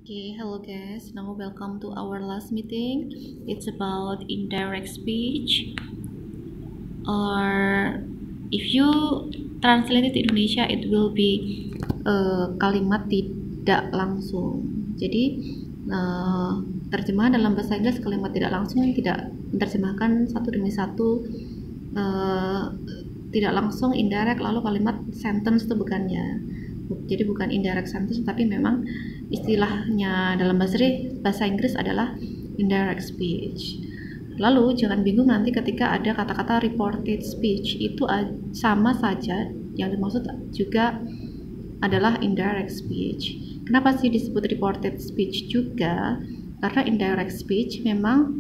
Okay, hello guys. Now welcome to our last meeting. It's about indirect speech, or if you translate it to Indonesia, it will be kalimat tidak langsung. Jadi terjemahan dalam bahasa Inggris kalimat tidak langsung tidak menerjemahkan satu demi satu, tidak langsung indirect, lalu kalimat sentence itu bukannya. Jadi bukan indirect sentence, tapi memang istilahnya dalam bahasa Inggris adalah indirect speech. Lalu jangan bingung nanti ketika ada kata-kata reported speech, itu sama saja, yang dimaksud juga adalah indirect speech. Kenapa sih disebut reported speech juga? Karena indirect speech memang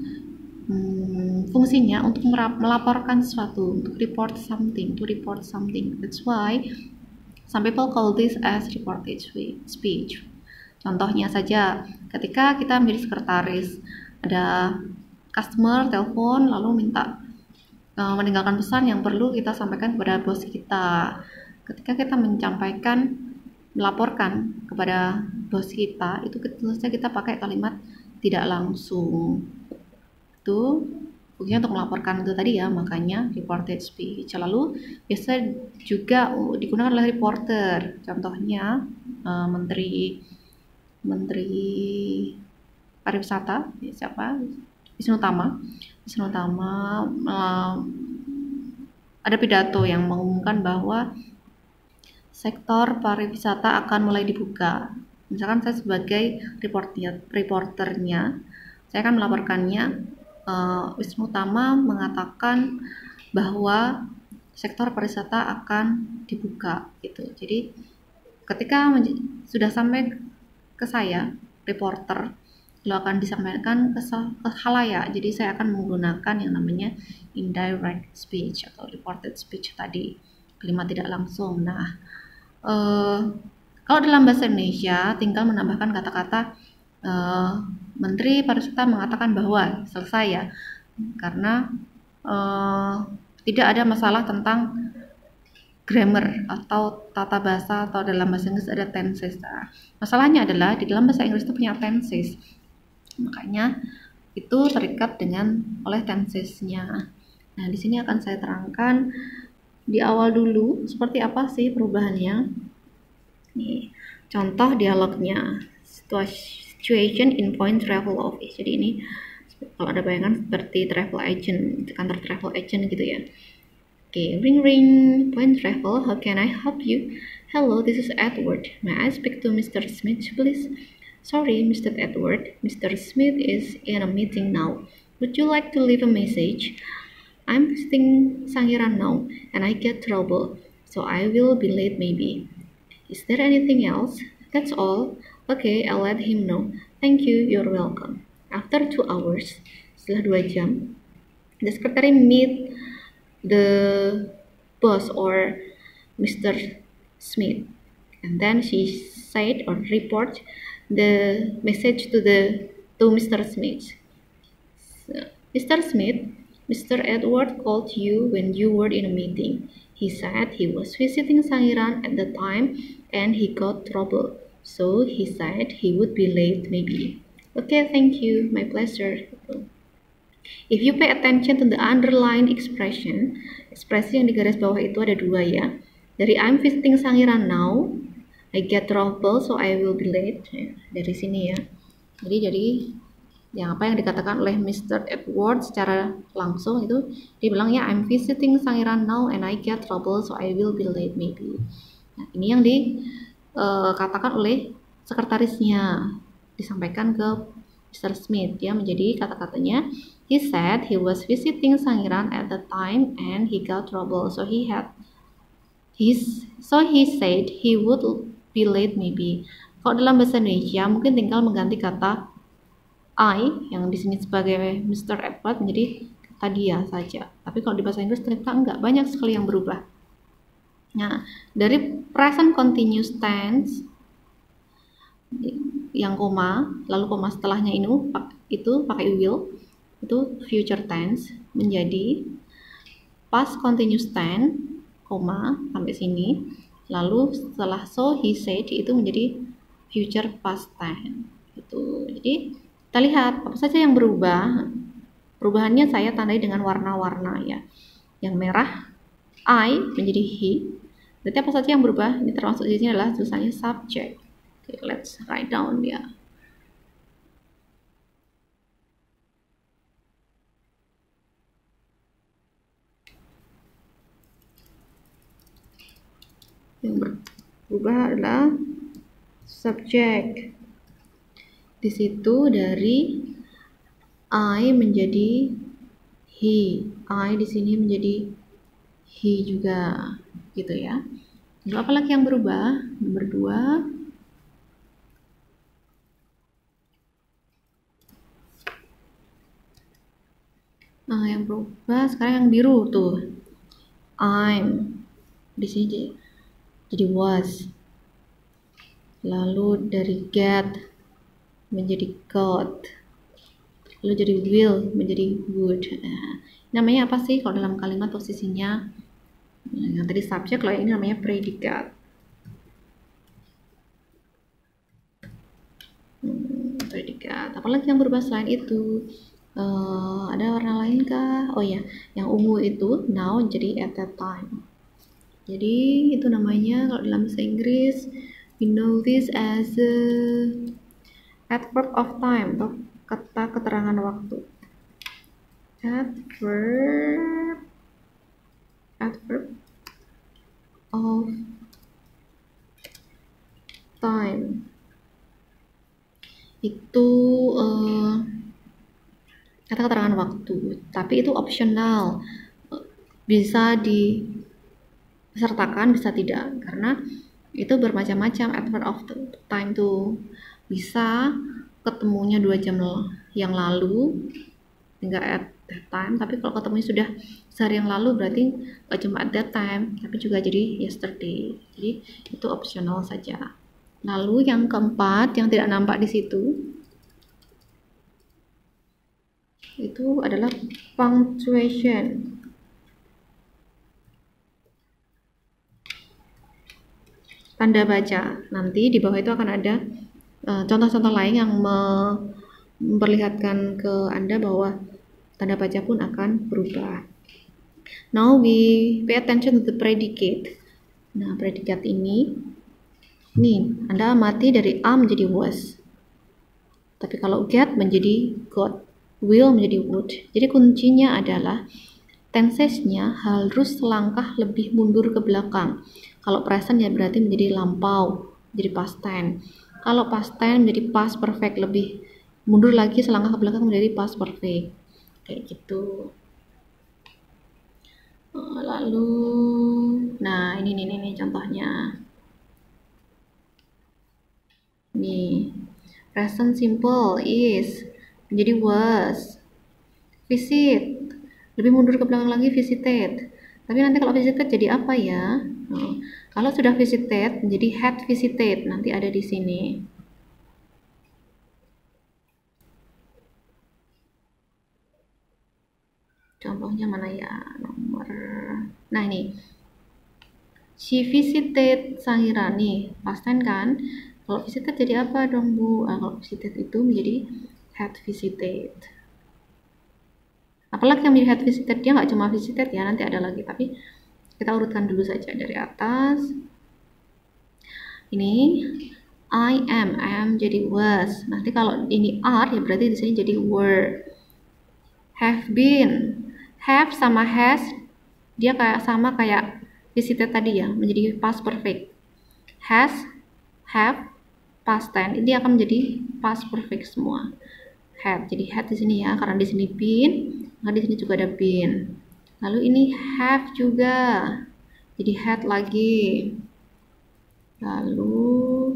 fungsinya untuk melaporkan sesuatu, untuk report something, to report something. That's why some people call this as reported speech. Contohnya saja, ketika kita menjadi sekretaris, ada customer telepon lalu minta meninggalkan pesan yang perlu kita sampaikan kepada bos kita. Ketika kita melaporkan kepada bos kita, itu tentunya kita pakai kalimat tidak langsung. Itu fungsinya untuk melaporkan itu tadi ya, makanya reported speech. Lalu biasa juga digunakan oleh reporter. Contohnya menteri pariwisata, siapa? Wisnu Tama ada pidato yang mengumumkan bahwa sektor pariwisata akan mulai dibuka. Misalkan saya sebagai reporternya, saya akan melaporkannya. Wisnu Tama mengatakan bahwa sektor pariwisata akan dibuka gitu. Jadi ketika sudah sampai ke saya, reporter, lalu akan disampaikan ke khalayak. Jadi saya akan menggunakan yang namanya indirect speech atau reported speech tadi, kalimat tidak langsung. Nah, kalau dalam bahasa Indonesia tinggal menambahkan kata-kata Menteri Pariwisata mengatakan bahwa, selesai ya, karena tidak ada masalah tentang grammar atau tata bahasa, atau dalam bahasa Inggris ada tenses. Nah, masalahnya adalah di dalam bahasa Inggris itu punya tenses, makanya itu terikat oleh tensesnya. Nah, di sini akan saya terangkan di awal dulu seperti apa sih perubahannya. Nih, contoh dialognya. Situation in point travel office. Jadi ini kalau ada bayangan seperti travel agent, kantor travel agent gitu ya. Okay, ring ring, point travel, how can I help you? Hello, this is Edward. May I speak to Mr. Smith, please? Sorry, Mr. Edward. Mr. Smith is in a meeting now. Would you like to leave a message? I'm visiting Sangiran now, and I get trouble, so I will be late maybe. Is there anything else? That's all. Okay, I'll let him know. Thank you, you're welcome. After 2 hours, setelah 2 jam, the secretary meet the boss or Mr. Smith, and then she said or report the message to Mr. Smith. So, Mr. Smith, Mr. Edward called you when you were in a meeting. He said he was visiting Sangiran at the time and he got trouble. So he said he would be late maybe. Okay, thank you. My pleasure. If you pay attention to the underlined expression, ekspresi yang di garis bawah itu ada 2 ya. Dari I'm visiting Sangiran now, I get trouble so I will be late. Ya, dari sini ya. Jadi yang apa yang dikatakan oleh Mr. Edward secara langsung itu dia bilang ya, I'm visiting Sangiran now and I get trouble so I will be late maybe. Nah, ini yang dikatakan oleh sekretarisnya, disampaikan ke Mr. Smith ya, menjadi kata-katanya. He said he was visiting Sangiran at the time and he got trouble, so he said he would be late maybe. Kalau dalam bahasa Indonesia mungkin tinggal mengganti kata I yang di sini sebagai Mr. Edward menjadi kata dia saja. Tapi kalau di bahasa Inggris ternyata enggak, banyak sekali yang berubah. Nah, dari present continuous tense yang koma, lalu koma setelahnya itu pakai will, itu future tense, menjadi past continuous tense, koma sampai sini, lalu setelah so he said itu menjadi future past tense. Gitu. Jadi kita lihat apa saja yang berubah. Perubahannya saya tandai dengan warna-warna ya. Yang merah I menjadi he. Berarti apa saja yang berubah? Ini termasuk di sini adalah tulisannya subject. Okay, let's write down ya. Yang berubah adalah subject. Di situ dari I menjadi he. I di sini menjadi he juga, gitu ya. Lalu apa lagi yang berubah? Nomor 2. Nah, yang berubah sekarang yang biru tuh. I'm di sini jadi was. Lalu dari get menjadi got. Lalu jadi will menjadi would. Nah, namanya apa sih kalau dalam kalimat posisinya? Nah, yang tadi subjek, kalau ini namanya predikat. Predikat. Apalagi yang berubah selain itu? Ada warna lain kah? Oh ya, yang ungu itu now jadi at that time. Jadi itu namanya kalau dalam bahasa Inggris we know this as adverb of time atau kata keterangan waktu. Adverb of time itu kata keterangan waktu, tapi itu optional, bisa disertakan bisa tidak, karena itu bermacam-macam. Adverb of time tuh bisa ketemunya 2 jam yang lalu enggak at that time, tapi kalau ketemunya sudah sehari yang lalu berarti gak cuma at that time tapi juga jadi yesterday. Jadi itu optional saja. Lalu yang keempat yang tidak nampak di situ itu adalah punctuation. Tanda baca. Nanti di bawah itu akan ada contoh-contoh lain yang memperlihatkan ke Anda bahwa tanda baca pun akan berubah. Now we pay attention to the predicate. Nah, predikat ini Anda amati dari a menjadi was. Tapi kalau get menjadi got, will menjadi would. Jadi kuncinya adalah tensesnya harus selangkah lebih mundur ke belakang. Kalau present ya berarti menjadi lampau, jadi past tense. Kalau past tense menjadi past perfect, lebih mundur lagi selangkah ke belakang menjadi past perfect. Kayak gitu. Lalu, nah ini contohnya. Nih, present simple is menjadi was. Visit, lebih mundur ke belakang lagi visited. Tapi nanti kalau visited jadi apa ya? Kalau sudah visited menjadi had visited, nanti ada di sini. Contohnya mana ya? Nah ini, she visited Sangirani, past tense kan? Kalau visited jadi apa dong Bu? Kalau visited itu menjadi had visited. Apalagi yang menjadi had visited, dia nggak cuma visited ya, nanti ada lagi, tapi kita urutkan dulu saja dari atas. Ini I am jadi was. Nanti kalau ini are ya berarti di sini jadi were. Have been, have sama has dia sama kayak visited tadi ya, menjadi past perfect. Has, have, past tense ini akan menjadi past perfect semua. Had, jadi had di sini ya, karena di sini been, maka di sini juga ada been. Lalu ini have juga, jadi had lagi. Lalu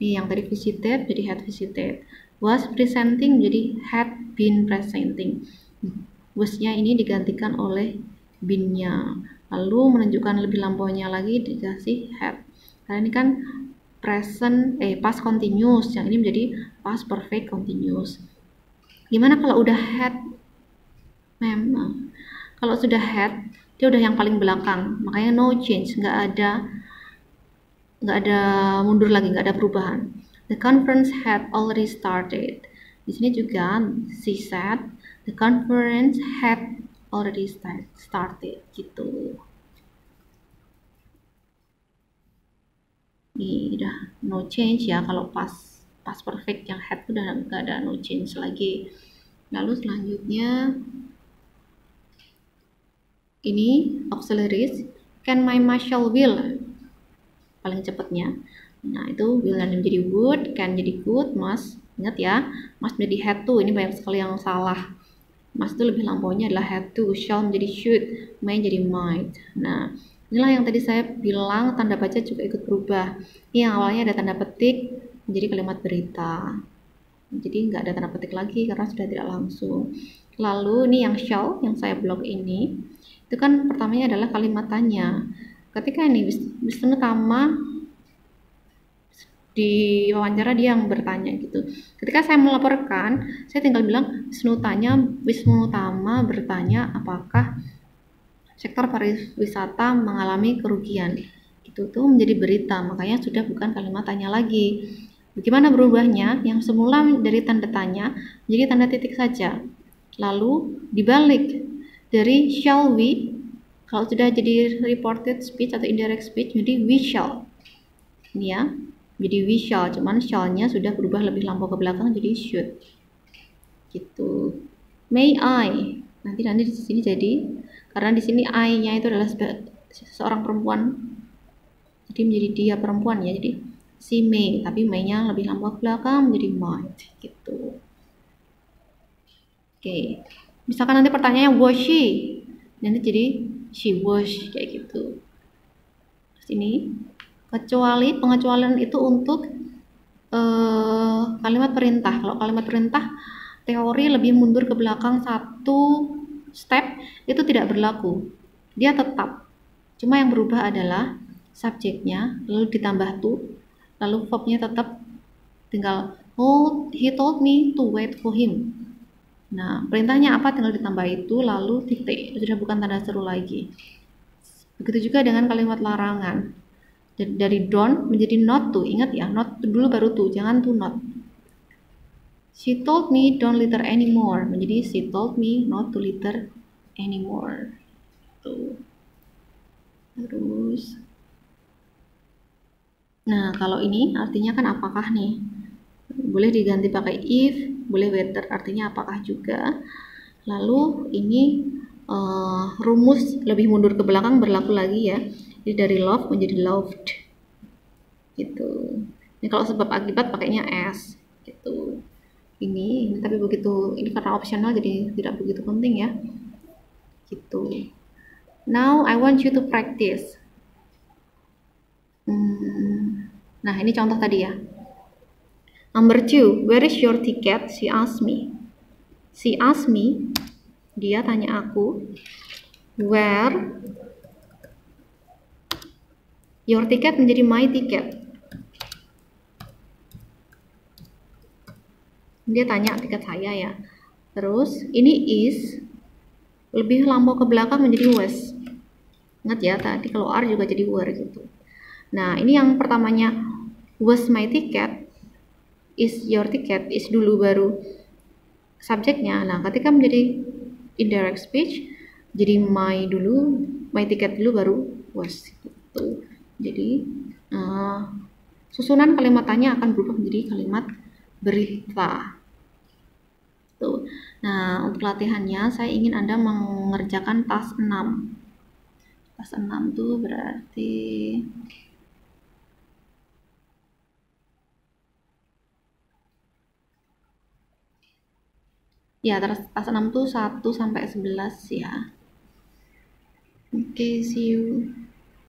ini yang tadi visited jadi had visited. Was presenting jadi had been presenting. Was-nya ini digantikan oleh been-nya. Lalu menunjukkan lebih lampaunya lagi dikasih had. Karena ini kan present past continuous, yang ini menjadi past perfect continuous. Gimana kalau udah had? Memang kalau sudah had dia udah yang paling belakang, makanya no change, nggak ada mundur lagi, nggak ada perubahan. The conference had already started. Di sini juga she said the conference had already started gitu. Ini udah no change ya, kalau past perfect yang had udah nggak ada no change lagi. Lalu selanjutnya ini auxiliaries, can my Marshall will, paling cepatnya. Nah itu will nanti menjadi would, can jadi could, must, ingat ya, must menjadi had to, ini banyak sekali yang salah. Must itu lebih lampaunya adalah had to, shall menjadi should, may jadi might. Nah inilah yang tadi saya bilang tanda baca juga ikut berubah. Ini yang awalnya ada tanda petik menjadi kalimat berita, jadi nggak ada tanda petik lagi karena sudah tidak langsung. Lalu ini yang shall yang saya blok ini, itu kan pertamanya adalah kalimat tanya. Ketika ini Wisnu Tama di wawancara dia yang bertanya gitu. Ketika saya melaporkan, saya tinggal bilang Wisnu Tama bertanya apakah sektor pariwisata mengalami kerugian. Itu tuh menjadi berita, makanya sudah bukan kalimat tanya lagi. Bagaimana berubahnya? Yang semula dari tanda tanya menjadi tanda titik saja. Lalu dibalik dari shall we, kalau sudah jadi reported speech atau indirect speech menjadi we shall. Ini ya, jadi we shall, cuman shall-nya sudah berubah lebih lampau ke belakang jadi should. Gitu. May I. Nanti di sini jadi, karena di sini I-nya itu adalah seorang perempuan. Jadi menjadi dia perempuan ya. Jadi si may, tapi may-nya lebih lampau ke belakang menjadi might gitu. Oke. Misalkan nanti pertanyaannya was she, nanti jadi she was kayak gitu. Terus ini pengecualian itu untuk kalimat perintah. Kalau kalimat perintah teori lebih mundur ke belakang satu step itu tidak berlaku, dia tetap, cuma yang berubah adalah subjeknya lalu ditambah to, lalu verbnya tetap tinggal he told me to wait for him. Nah perintahnya apa, tinggal ditambah itu lalu titik, sudah bukan tanda seru lagi. Begitu juga dengan kalimat larangan, dari don't menjadi not to. Ingat ya, not to dulu baru to, jangan to not. She told me don't litter anymore menjadi she told me not to litter anymore. Tuh. Terus nah kalau ini artinya kan apakah nih, boleh diganti pakai if, boleh whether, artinya apakah juga. Lalu ini rumus lebih mundur ke belakang berlaku lagi ya. Jadi dari love menjadi loved gitu. Ini kalau sebab akibat pakainya as gitu. Ini tapi begitu, ini karena opsional jadi tidak begitu penting ya gitu. Now I want you to practice. Nah ini contoh tadi ya. Number 2, where is your ticket? She asked me. She asked me, dia tanya aku, where your ticket menjadi my ticket. Dia tanya tiket saya ya. Terus ini is lebih lampau ke belakang menjadi was. Ingat ya tadi kalau are juga jadi were gitu. Nah ini yang pertamanya was my ticket, is your ticket, is dulu baru subjeknya. Nah ketika menjadi indirect speech jadi my dulu, my ticket dulu baru was gitu. Jadi susunan kalimat tanya akan berubah menjadi kalimat berita. Tuh. Nah, untuk latihannya saya ingin Anda mengerjakan task 6. Task 6 tuh berarti ya, task 6 tuh 1 sampai 11 ya. Oke, see you.